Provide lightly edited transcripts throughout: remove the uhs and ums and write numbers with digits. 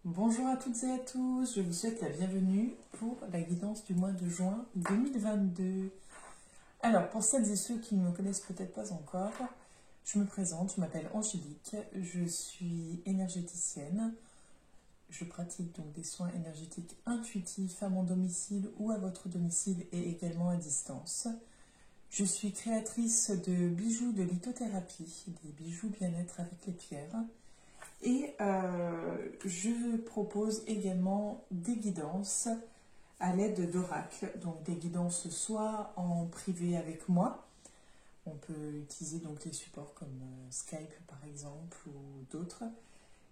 Bonjour à toutes et à tous, je vous souhaite la bienvenue pour la guidance du mois de juin 2022. Alors, pour celles et ceux qui ne me connaissent peut-être pas encore, je me présente, je m'appelle Angélique, je suis énergéticienne. Je pratique donc des soins énergétiques intuitifs à mon domicile ou à votre domicile et également à distance. Je suis créatrice de bijoux de lithothérapie, des bijoux bien-être avec les pierres. Et je propose également des guidances à l'aide d'oracles, donc des guidances soit en privé avec moi, on peut utiliser donc les supports comme Skype par exemple ou d'autres,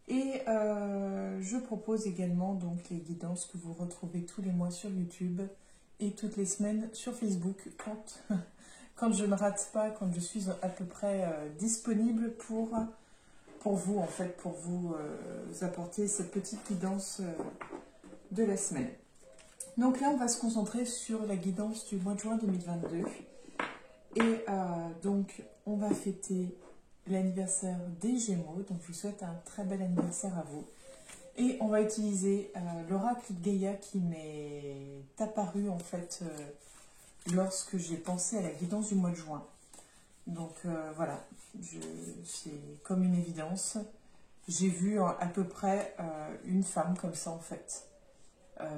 et je propose également donc les guidances que vous retrouvez tous les mois sur YouTube et toutes les semaines sur Facebook quand je ne rate pas, quand je suis à peu près disponible pour vous, en fait, pour vous apporter cette petite guidance de la semaine. Donc là, on va se concentrer sur la guidance du mois de juin 2022. Et donc, on va fêter l'anniversaire des Gémeaux. Donc, je vous souhaite un très bel anniversaire à vous. Et on va utiliser l'oracle de Gaïa qui m'est apparu, en fait, lorsque j'ai pensé à la guidance du mois de juin. Donc, voilà, c'est comme une évidence. J'ai vu à peu près une femme comme ça en fait,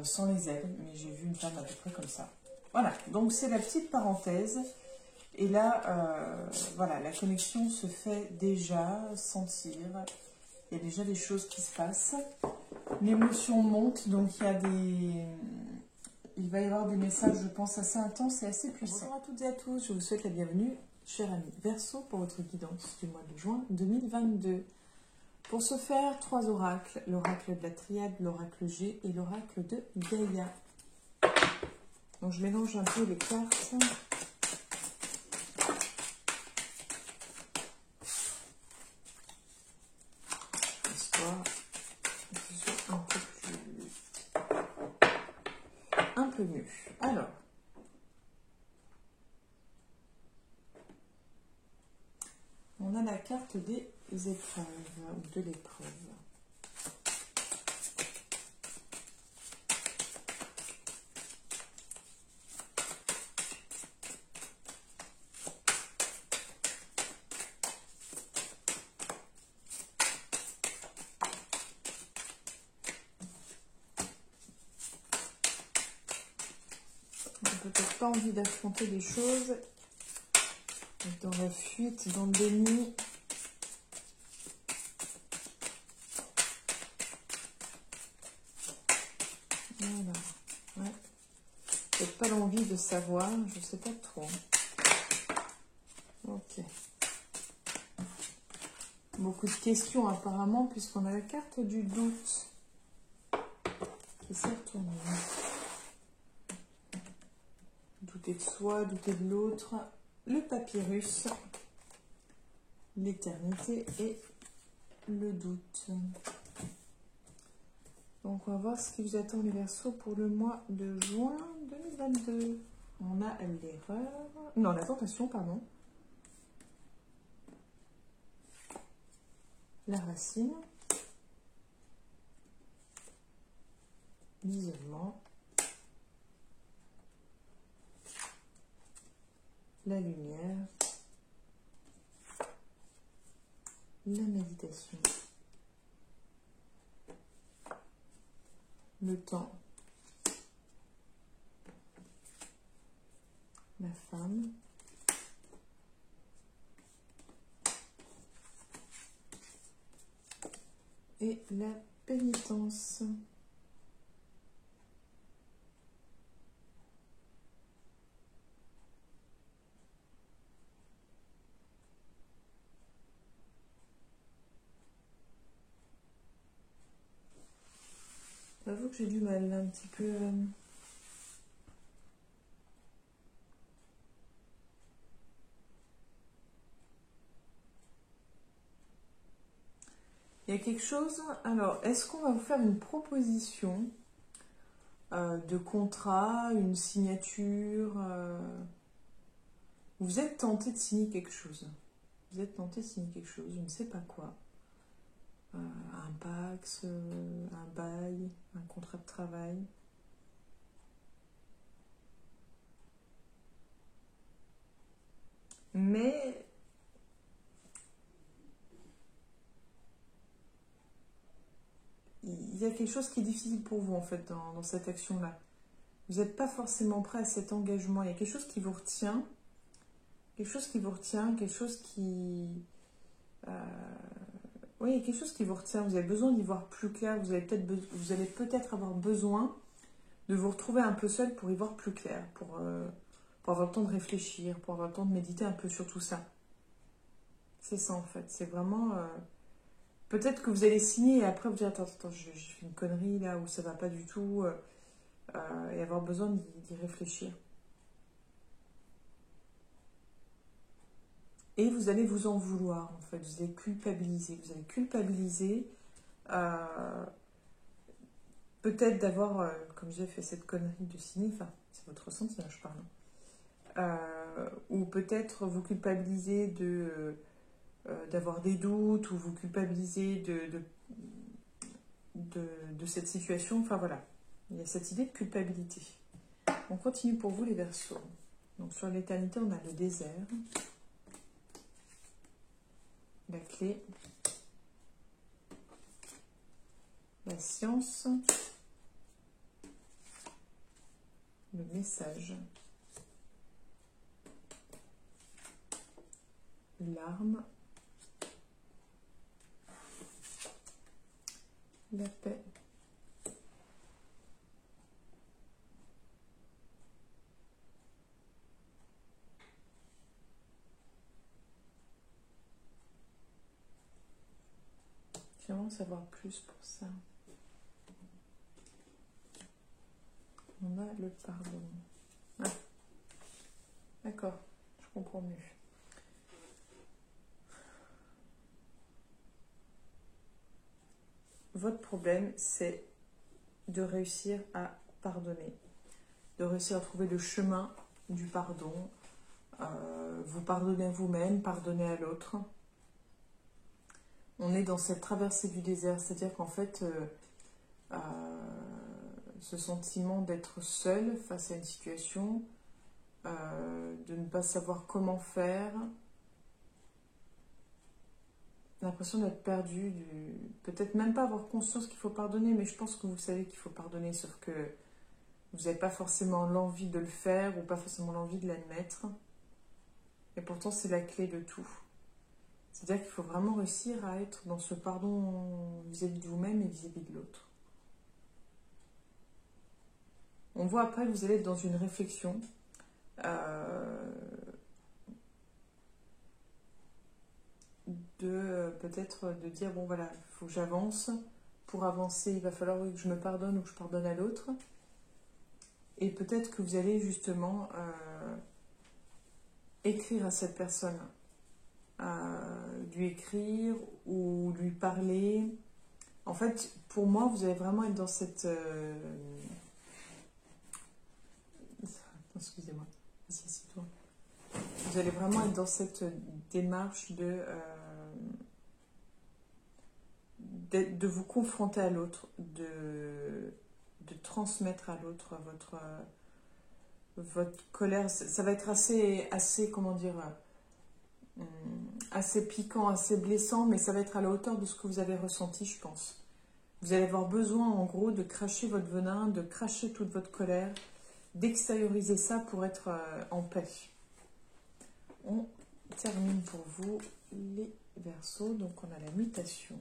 sans les ailes, mais j'ai vu une femme à peu près comme ça. Voilà, donc c'est la petite parenthèse. Et là, voilà, la connexion se fait déjà sentir. Il y a déjà des choses qui se passent. L'émotion monte, donc il va y avoir des messages, je pense, assez intenses et assez puissants. Bonjour à toutes et à tous, je vous souhaite la bienvenue, chers amis Verseau, pour votre guidance du mois de juin 2022. Pour ce faire, 3 oracles, l'oracle de la Triade, l'oracle G et l'oracle de Gaïa. Donc je mélange un peu les cartes. Histoire que ce soit un peu mieux. Alors, on a la carte des épreuves, ou de l'épreuve. On n'a peut-être pas envie d'affronter les choses, dans la fuite, dans le déni. Voilà, ouais. Peut-être pas l'envie de savoir, je sais pas trop. Ok. Beaucoup de questions apparemment, puisqu'on a la carte du doute qui s'est retournée. Douter de soi, douter de l'autre, le papyrus, l'éternité et le doute. Donc on va voir ce qui vous attend les Verseaux pour le mois de juin 2022. On a l'erreur, non la tentation pardon, la racine, l'isolement, la lumière, la méditation, le temps, la femme, et la pénitence. J'avoue que j'ai du mal un petit peu. Il y a quelque chose. Alors, est-ce qu'on va vous faire une proposition de contrat, une signature Vous êtes tenté de signer quelque chose. Vous êtes tenté de signer quelque chose, je ne sais pas quoi. Un Pax, un contrat de travail. Mais il y a quelque chose qui est difficile pour vous en fait dans cette action-là. Vous n'êtes pas forcément prêt à cet engagement. Il y a quelque chose qui vous retient. Quelque chose qui vous retient, quelque chose qui... oui, il y a quelque chose qui vous retient. Vous avez besoin d'y voir plus clair. Vous allez peut-être avoir besoin de vous retrouver un peu seul pour y voir plus clair. Pour avoir le temps de réfléchir, pour avoir le temps de méditer un peu sur tout ça. C'est ça en fait. C'est vraiment... peut-être que vous allez signer et après vous dire attends, j'ai fait une connerie là où ça va pas du tout. Et avoir besoin d'y réfléchir. Et vous allez vous en vouloir, en fait. Vous allez culpabiliser. Vous allez culpabiliser. Peut-être d'avoir, comme j'ai fait cette connerie de signer, enfin, c'est votre ressenti, hein, je parle. Ou peut-être vous culpabiliser d'avoir des doutes, ou vous culpabiliser de cette situation. Enfin, voilà. Il y a cette idée de culpabilité. On continue pour vous, les Verseaux. Donc, sur l'éternité, on a le désert. La clé, la science, le message, l'arme, la paix, j'aimerais en savoir plus pour ça. On a le pardon. Ah, d'accord, je comprends mieux. Votre problème, c'est de réussir à pardonner, de réussir à trouver le chemin du pardon. Vous pardonnez à vous-même, pardonnez à l'autre. On est dans cette traversée du désert, c'est-à-dire qu'en fait, ce sentiment d'être seul face à une situation, de ne pas savoir comment faire, l'impression d'être perdu, peut-être même pas avoir conscience qu'il faut pardonner, mais je pense que vous savez qu'il faut pardonner, sauf que vous n'avez pas forcément l'envie de le faire ou pas forcément l'envie de l'admettre. Et pourtant, c'est la clé de tout. C'est-à-dire qu'il faut vraiment réussir à être dans ce pardon vis-à-vis de vous-même et vis-à-vis de l'autre. On voit après que vous allez être dans une réflexion. Peut-être de dire, bon voilà, il faut que j'avance. Pour avancer, il va falloir que je me pardonne ou que je pardonne à l'autre. Et peut-être que vous allez justement écrire à cette personne. Lui écrire ou lui parler. En fait, pour moi, vous allez vraiment être dans cette... Excusez-moi, assieds-toi. Vous allez vraiment être dans cette démarche de vous confronter à l'autre, de transmettre à l'autre votre colère. Ça va être assez comment dire, assez piquant, assez blessant, mais ça va être à la hauteur de ce que vous avez ressenti, je pense. Vous allez avoir besoin, en gros, de cracher votre venin, de cracher toute votre colère, d'extérioriser ça pour être en paix. On termine pour vous les Verseaux. Donc, on a la mutation,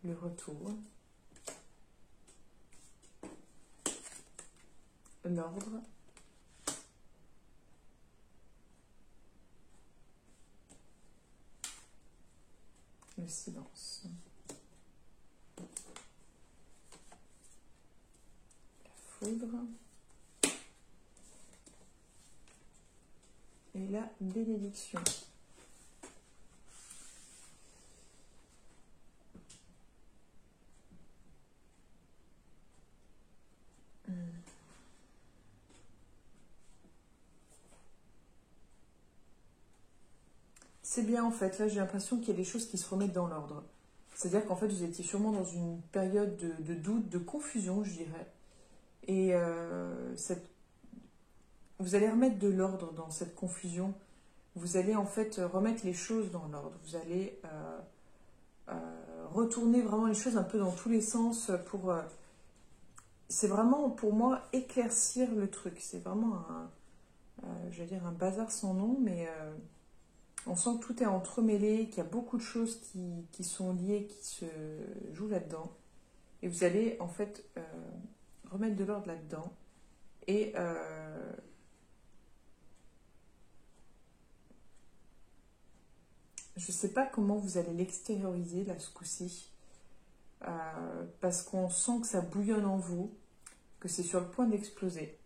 le retour, l'ordre, le silence, la foudre et la bénédiction. C'est bien en fait, là j'ai l'impression qu'il y a des choses qui se remettent dans l'ordre. C'est-à-dire qu'en fait, vous étiez sûrement dans une période de doute, de confusion, je dirais. Et vous allez remettre de l'ordre dans cette confusion. Vous allez en fait remettre les choses dans l'ordre. Vous allez retourner vraiment les choses un peu dans tous les sens pour... c'est vraiment, pour moi, éclaircir le truc. C'est vraiment je vais dire un bazar sans nom, mais on sent que tout est entremêlé, qu'il y a beaucoup de choses qui sont liées, qui se jouent là-dedans. Et vous allez, en fait, remettre de l'ordre là-dedans. Et je ne sais pas comment vous allez l'extérioriser, là, ce coup-ci. Parce qu'on sent que ça bouillonne en vous, que c'est sur le point d'exploser.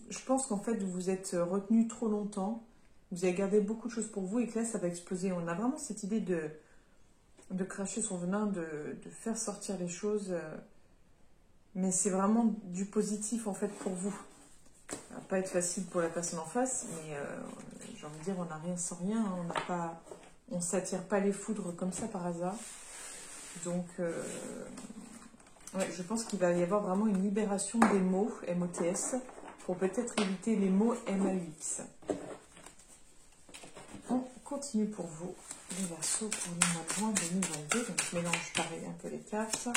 Je pense qu'en fait, vous vous êtes retenu trop longtemps, vous avez gardé beaucoup de choses pour vous et que là, ça va exploser. On a vraiment cette idée de cracher son venin, de faire sortir les choses, mais c'est vraiment du positif en fait pour vous. Ça va pas être facile pour la personne en face, mais j'ai envie de dire, on n'a rien sans rien, hein. On ne s'attire pas les foudres comme ça par hasard. Donc, ouais, je pense qu'il va y avoir vraiment une libération des mots, MOTS, pour peut-être éviter les mots MAUX. On continue pour vous, les Verseaux, pour le mois de juin 2022. Donc, je mélange pareil un peu les cartes.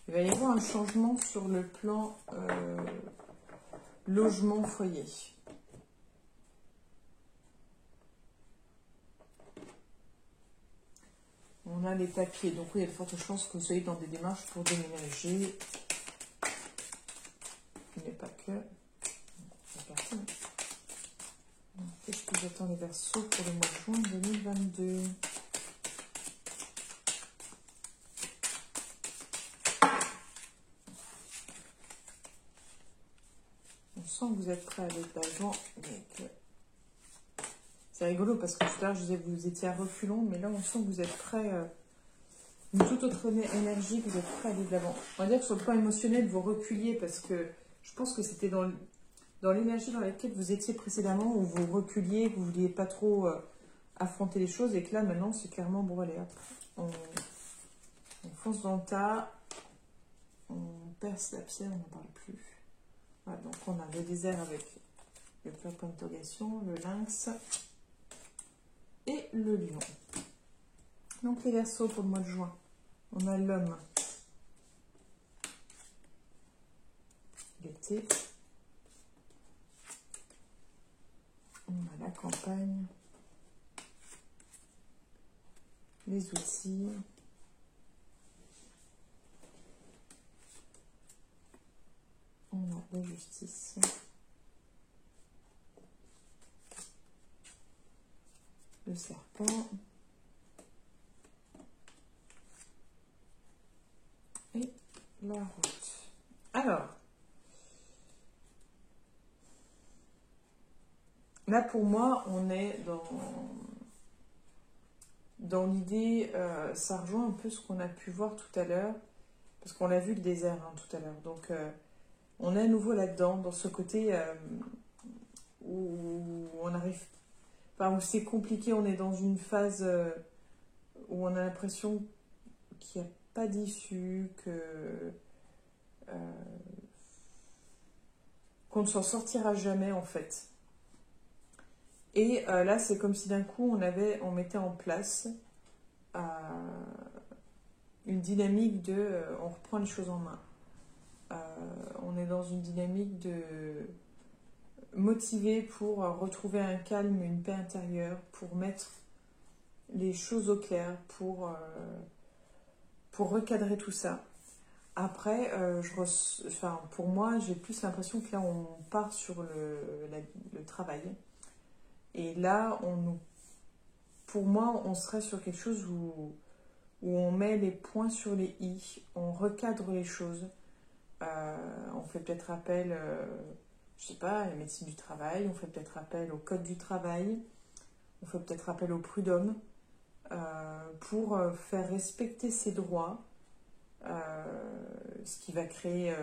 Il va y avoir un changement sur le plan logement-foyer. On a les papiers, donc oui, il y a de fortes chances que vous soyez dans des démarches pour déménager. Mais pas que. Qu'est-ce que j'attends les Verseaux pour le mois de juin 2022? On sent que vous êtes prêts à aller de l'avant, mais que... C'est rigolo parce que tout à l'heure, je disais que vous étiez à reculons, mais là, on sent que vous êtes prêts, une toute autre énergie, que vous êtes prêts à aller de l'avant. On va dire que sur le plan émotionnel, vous reculiez parce que je pense que c'était dans l'énergie dans laquelle vous étiez précédemment, où vous reculiez, que vous ne vouliez pas trop affronter les choses, et que là, maintenant, c'est clairement, bon, allez, hop, on fonce dans le tas, on perce la pierre, on n'en parle plus. Voilà, donc on a le désert avec le point d'interrogation, le lynx et le lion. Donc les Verseaux pour le mois de juin, on a l'homme, l'été, on a la campagne, les outils, on a la justice, le serpent et la route. Alors, là pour moi, on est dans l'idée, ça rejoint un peu ce qu'on a pu voir tout à l'heure, parce qu'on l'a vu le désert hein, tout à l'heure. Donc, on est à nouveau là-dedans, dans ce côté où on arrive, enfin, où c'est compliqué, on est dans une phase où on a l'impression qu'il n'y a pas d'issue, qu'on ne s'en sortira jamais en fait. Et là, c'est comme si d'un coup, on mettait en place une dynamique de on reprend les choses en main. On est dans une dynamique de motivé pour retrouver un calme, une paix intérieure, pour mettre les choses au clair, pour recadrer tout ça. Après, pour moi, j'ai plus l'impression que là, on part sur le travail. Et là, pour moi, on serait sur quelque chose où on met les points sur les i, on recadre les choses. On fait peut-être appel, je sais pas, à la médecine du travail, on fait peut-être appel au code du travail, on fait peut-être appel au prud'homme pour faire respecter ses droits, ce qui va créer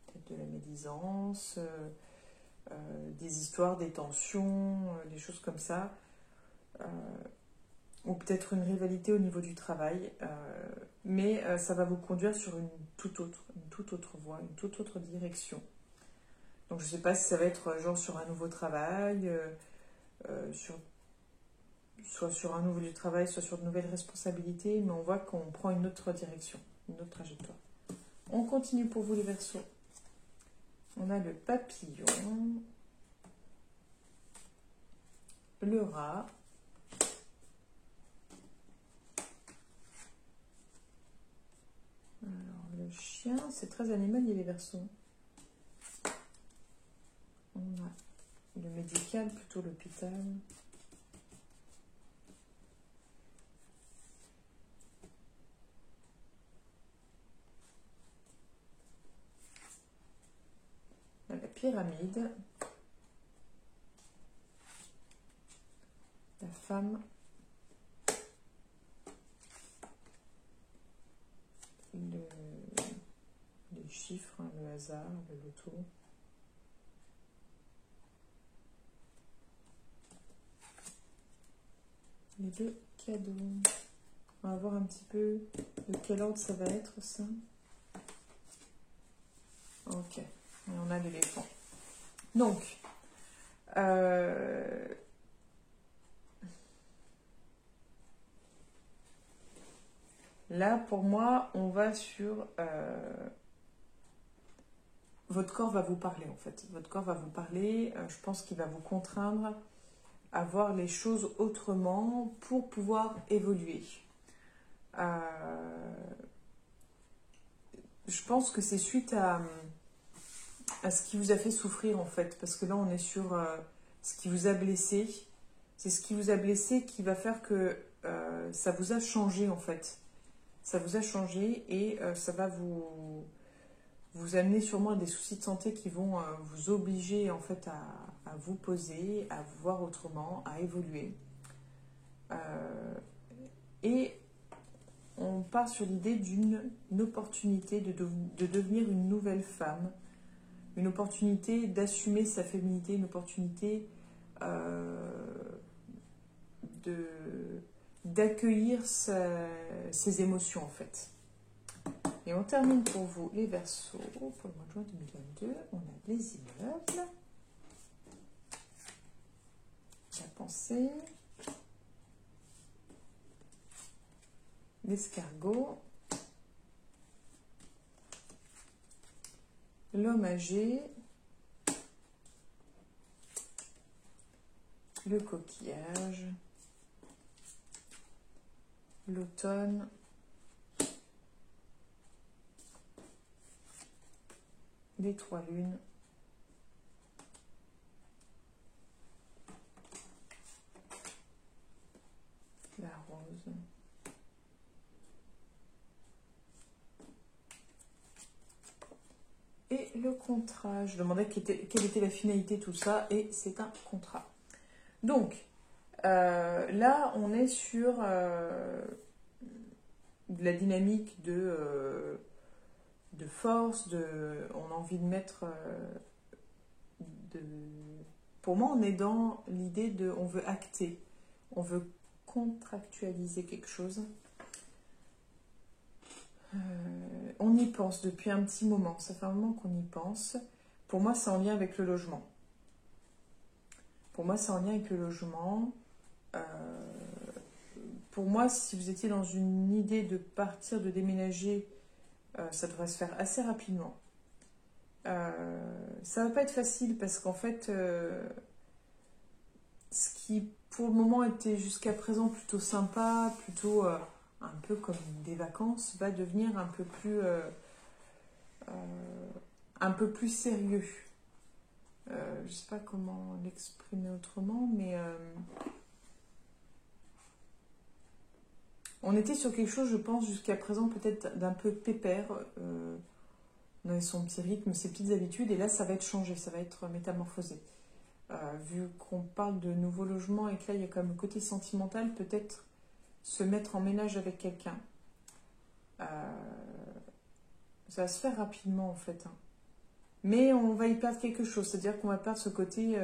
peut-être de la médisance, des histoires, des tensions, des choses comme ça. Ou peut-être une rivalité au niveau du travail, mais ça va vous conduire sur une toute autre voie, une toute autre direction. Donc je ne sais pas si ça va être genre sur un nouveau travail, soit sur un nouveau lieu de travail, soit sur de nouvelles responsabilités, mais on voit qu'on prend une autre direction, une autre trajectoire. On continue pour vous les Verseaux. On a le papillon, le rat, alors le chien, c'est très animalier les Verseaux. On a le médical, plutôt l'hôpital. La pyramide. La femme. Les chiffres, hein, le hasard, le loto. Les deux cadeaux. On va voir un petit peu de quel ordre ça va être, ça. Ok. Et on a l'éléphant. Donc, là, pour moi, on va sur... votre corps va vous parler, en fait. Votre corps va vous parler. Je pense qu'il va vous contraindre à voir les choses autrement pour pouvoir évoluer. Je pense que c'est suite à ce qui vous a fait souffrir, en fait. Parce que là, on est sur ce qui vous a blessé. C'est ce qui vous a blessé qui va faire que ça vous a changé, en fait. Ça vous a changé et ça va vous amener sûrement à des soucis de santé qui vont vous obliger, en fait, à vous poser, à vous voir autrement, à évoluer. Et on part sur l'idée d'une opportunité de devenir une nouvelle femme, une opportunité d'assumer sa féminité, une opportunité d'accueillir ses émotions, en fait. Et on termine pour vous les Verseaux. Pour le mois de juin 2022, on a les immeubles, la pensée, l'escargot, l'homme âgé, le coquillage, l'automne, les trois lunes, la rose, et le contrat. Je demandais quelle était la finalité de tout ça, et c'est un contrat. Donc, là, on est sur de la dynamique de force, on a envie de mettre... pour moi, on est dans l'idée on veut acter, on veut contractualiser quelque chose. On y pense depuis un petit moment, ça fait un moment qu'on y pense. Pour moi, c'est en lien avec le logement. Pour moi, c'est en lien avec le logement. Pour moi, si vous étiez dans une idée de partir, de déménager, ça devrait se faire assez rapidement. Ça va pas être facile parce qu'en fait, ce qui pour le moment était jusqu'à présent plutôt sympa, plutôt un peu comme des vacances, va devenir un peu plus sérieux. Je sais pas comment l'exprimer autrement, mais on était sur quelque chose, je pense, jusqu'à présent peut-être d'un peu pépère. On avait son petit rythme, ses petites habitudes, et là ça va être changé, ça va être métamorphosé. Vu qu'on parle de nouveaux logements et que là il y a quand même le côté sentimental, peut-être se mettre en ménage avec quelqu'un. Ça va se faire rapidement en fait. Hein. Mais on va y perdre quelque chose. C'est-à-dire qu'on va perdre ce côté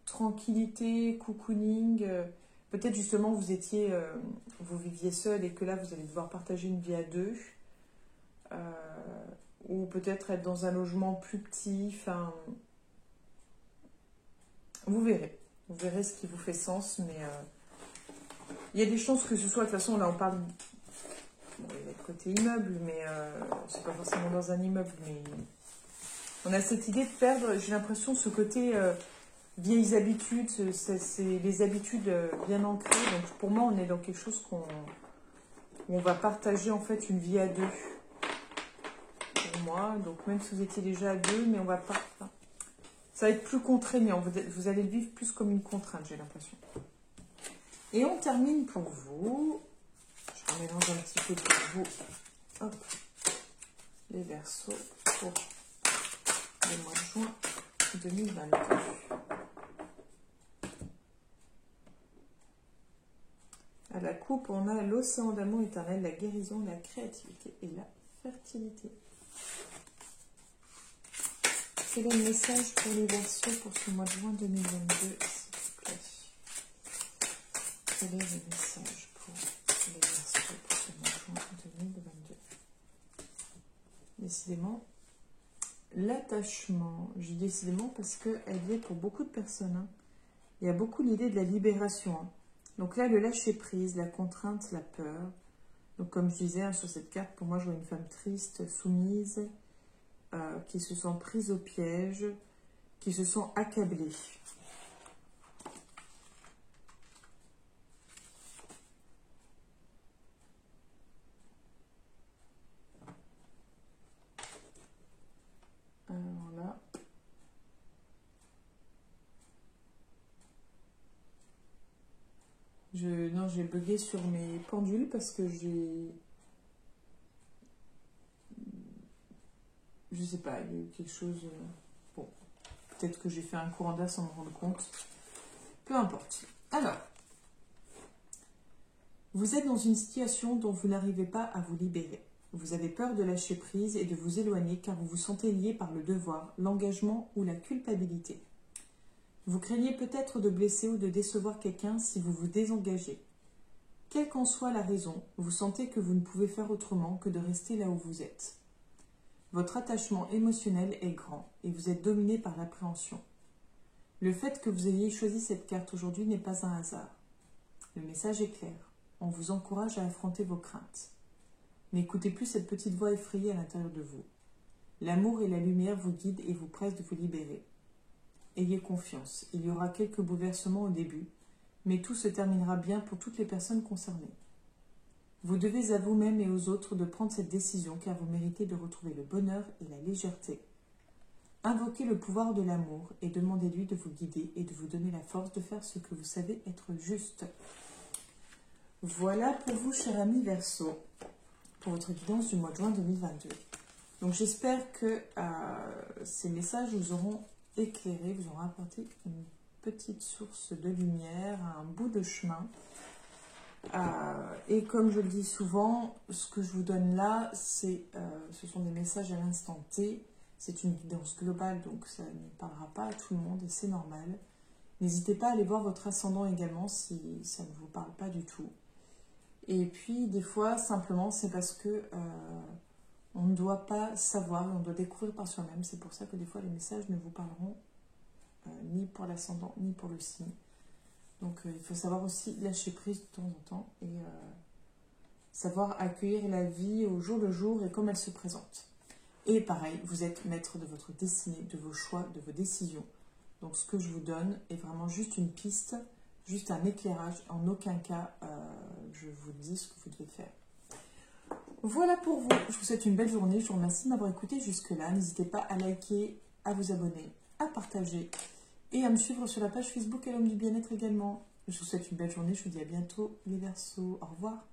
tranquillité, cocooning. Peut-être justement vous viviez seul et que là vous allez devoir partager une vie à deux. Ou peut-être être dans un logement plus petit. Enfin, vous verrez. Vous verrez ce qui vous fait sens. Mais il y a des chances que ce soit, de toute façon, là on parle... Bon, il y a le côté immeuble, mais c'est pas forcément dans un immeuble, mais on a cette idée de perdre, j'ai l'impression, ce côté vieilles habitudes, c'est les habitudes bien ancrées. Donc pour moi, on est dans quelque chose où on va partager en fait une vie à deux. Pour moi, donc même si vous étiez déjà à deux, mais on va pas... Enfin, ça va être plus contraignant, vous allez le vivre plus comme une contrainte, j'ai l'impression. Et on termine pour vous... Je mélange un petit peu pour vous. Hop. Les Verseaux pour le mois de juin 2022. À la coupe, on a l'océan d'amour éternel, la guérison, la créativité et la fertilité. Quel est le message pour les Verseaux pour ce mois de juin 2022, s'il vous plaît? Quel est le message pour les Verseaux pour ce mois de juin 2022? Décidément, l'attachement. J'ai décidément parce qu'elle vient pour beaucoup de personnes. Hein. Il y a beaucoup l'idée de la libération. Hein. Donc là, le lâcher-prise, la contrainte, la peur. Donc comme je disais hein, sur cette carte, pour moi, je vois une femme triste, soumise, qui se sent prise au piège, qui se sent accablée. Alors là. Non, j'ai bugué sur mes pendules parce que j'ai... Je sais pas, il y a eu quelque chose... Bon, peut-être que j'ai fait un courant d'air sans me rendre compte. Peu importe. Alors, vous êtes dans une situation dont vous n'arrivez pas à vous libérer. Vous avez peur de lâcher prise et de vous éloigner car vous vous sentez lié par le devoir, l'engagement ou la culpabilité. Vous craignez peut-être de blesser ou de décevoir quelqu'un si vous vous désengagez. Quelle qu'en soit la raison, vous sentez que vous ne pouvez faire autrement que de rester là où vous êtes. Votre attachement émotionnel est grand et vous êtes dominé par l'appréhension. Le fait que vous ayez choisi cette carte aujourd'hui n'est pas un hasard. Le message est clair. On vous encourage à affronter vos craintes. N'écoutez plus cette petite voix effrayée à l'intérieur de vous. L'amour et la lumière vous guident et vous pressent de vous libérer. Ayez confiance, il y aura quelques bouleversements au début, mais tout se terminera bien pour toutes les personnes concernées. Vous devez à vous-même et aux autres de prendre cette décision car vous méritez de retrouver le bonheur et la légèreté. Invoquez le pouvoir de l'amour et demandez-lui de vous guider et de vous donner la force de faire ce que vous savez être juste. Voilà pour vous, cher ami Verseau, pour votre guidance du mois de juin 2022. Donc j'espère que ces messages vous auront éclairé, vous auront apporté une petite source de lumière, un bout de chemin. Et comme je le dis souvent, ce que je vous donne là, ce sont des messages à l'instant T. C'est une guidance globale, donc ça ne parlera pas à tout le monde et c'est normal. N'hésitez pas à aller voir votre ascendant également si ça ne vous parle pas du tout. Et puis, des fois, simplement, c'est parce que on ne doit pas savoir, on doit découvrir par soi-même. C'est pour ça que des fois, les messages ne vous parleront ni pour l'ascendant, ni pour le signe. Donc, il faut savoir aussi lâcher prise de temps en temps et savoir accueillir la vie au jour le jour et comme elle se présente. Et pareil, vous êtes maître de votre destinée, de vos choix, de vos décisions. Donc, ce que je vous donne est vraiment juste une piste, juste un éclairage. En aucun cas, je vous dis ce que vous devez faire. Voilà pour vous. Je vous souhaite une belle journée. Je vous remercie de m'avoir écouté jusque-là. N'hésitez pas à liker, à vous abonner, à partager et à me suivre sur la page Facebook à l'Homme du Bien-être également. Je vous souhaite une belle journée. Je vous dis à bientôt les Verseaux. Au revoir.